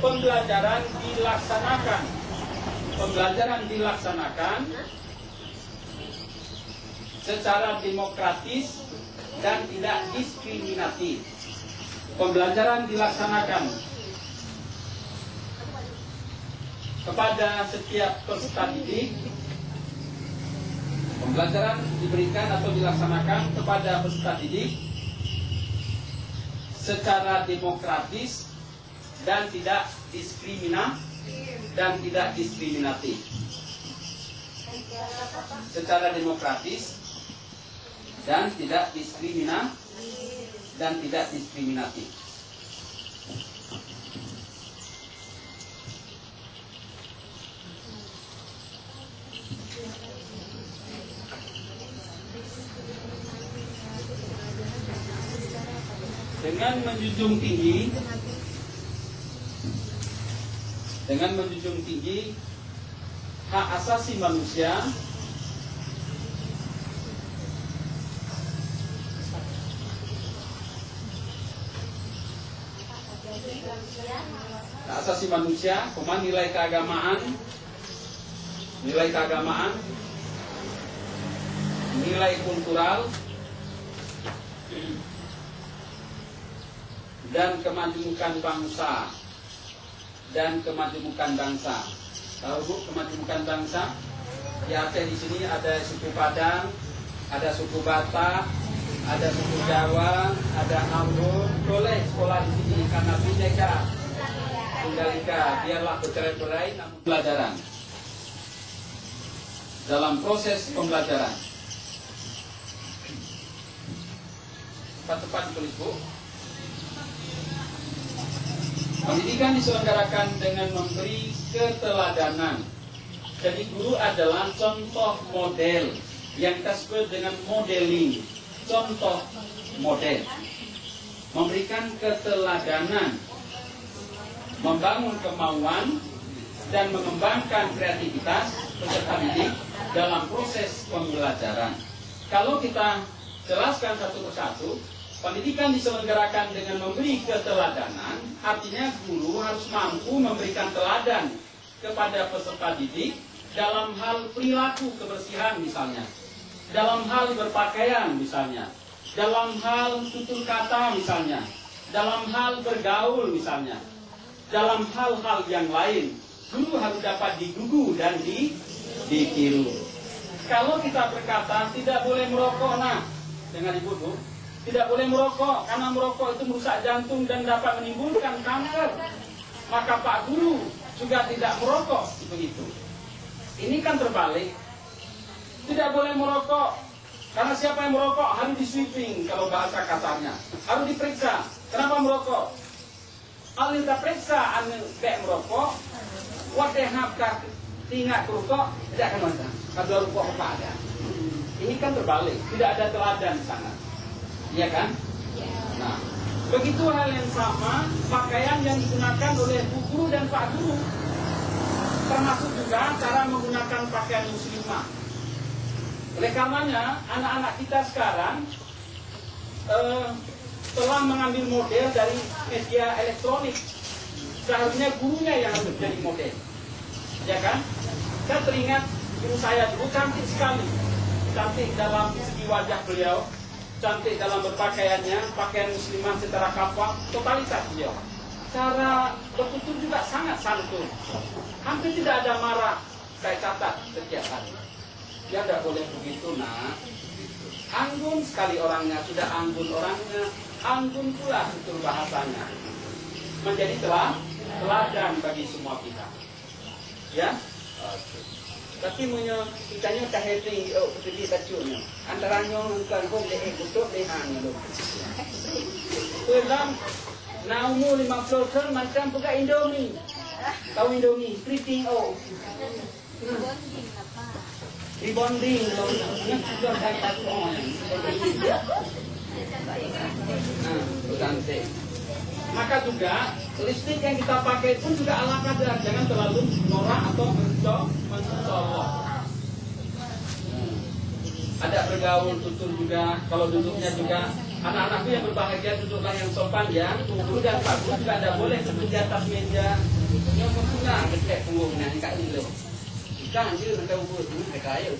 pembelajaran dilaksanakan secara demokratis dan tidak diskriminatif. Pembelajaran dilaksanakan kepada setiap peserta didik. Pembelajaran diberikan atau dilaksanakan kepada peserta didik secara demokratis dan tidak diskriminatif. Secara demokratis dan tidak diskriminatif. Dengan menjunjung tinggi hak asasi manusia, nilai keagamaan, nilai kultural, dan kemajemukan bangsa. Tahu Bu, kemajemukan bangsa? Ya, di sini ada suku Padang, ada suku Batak, ada suku Jawa, ada Ambon. Boleh sekolah di sini karena Bhinneka Tunggal Ika. Biarlah bercerai-berai namun pelajaran. Dalam proses pembelajaran. Cepat-cepat ditulis Bu. Pendidikan diselenggarakan dengan memberi keteladanan. Jadi guru adalah contoh model yang kita sebut dengan modeling. Contoh model. Memberikan keteladanan, membangun kemauan, dan mengembangkan kreativitas peserta didik dalam proses pembelajaran. Kalau kita jelaskan satu persatu, pendidikan diselenggarakan dengan memberi keteladanan, artinya guru harus mampu memberikan teladan kepada peserta didik dalam hal perilaku kebersihan misalnya, dalam hal berpakaian misalnya, dalam hal tutur kata misalnya, dalam hal bergaul misalnya, dalam hal-hal yang lain. Guru harus dapat digugu dan ditiru. Kalau kita berkata tidak boleh merokok, nah, dengan ibu Bu, tidak boleh merokok karena merokok itu merusak jantung dan dapat menimbulkan kanker. Maka Pak Guru juga tidak merokok, begitu. Ini kan terbalik. Tidak boleh merokok karena siapa yang merokok harus di-sweeping kalau bahasa kasarnya. Harus diperiksa. Kenapa merokok? Kalau kita periksa anu kayak merokok, wadahapkah tinggal merokok tidak akan masalah. Kalau rokok apa ada. Ini kan terbalik. Tidak ada teladan di sana. Iya kan? Nah, begitu hal yang sama, pakaian yang digunakan oleh Bu Guru dan Pak Guru. Termasuk juga cara menggunakan pakaian muslimah. Oleh karenanya, anak-anak kita sekarang telah mengambil model dari media elektronik. Seharusnya gurunya yang harus menjadi model. Ya kan? Saya teringat guru saya dulu cantik sekali. Cantik dalam segi wajah beliau, cantik dalam berpakaiannya, pakaian muslimah secara kafah, totalitas beliau. Cara bertutur juga sangat santun. Hampir tidak ada marah, saya catat setiap hari. Ya tidak boleh begitu, nak. Anggun sekali orangnya, sudah anggun orangnya, anggun pula tutur bahasanya. Menjadi teladan bagi semua pihak. Ya? Tapi munyo ikannya tak heting seperti tacunya. Antara nyong kan kok deh kutuk deh anu. Pulang na umur 50 tahun macam buka Indomie. Tahu Indomie, splitting oh. Rebonding loh. Ini sudah dapat on. Cantik. Maka juga listrik yang kita pakai pun juga ala kadar, jangan terlalu norak atau mencolok. Ada bergaul tutur juga, kalau duduknya juga Anak-anakku yang berbahagia duduklah yang sopan ya. Guru dan Pak Guru juga tidak boleh duduk di atas meja. Yang berguna dekat punggungnya, kak ini loh. Jangan dia nak tahu mereka ayo.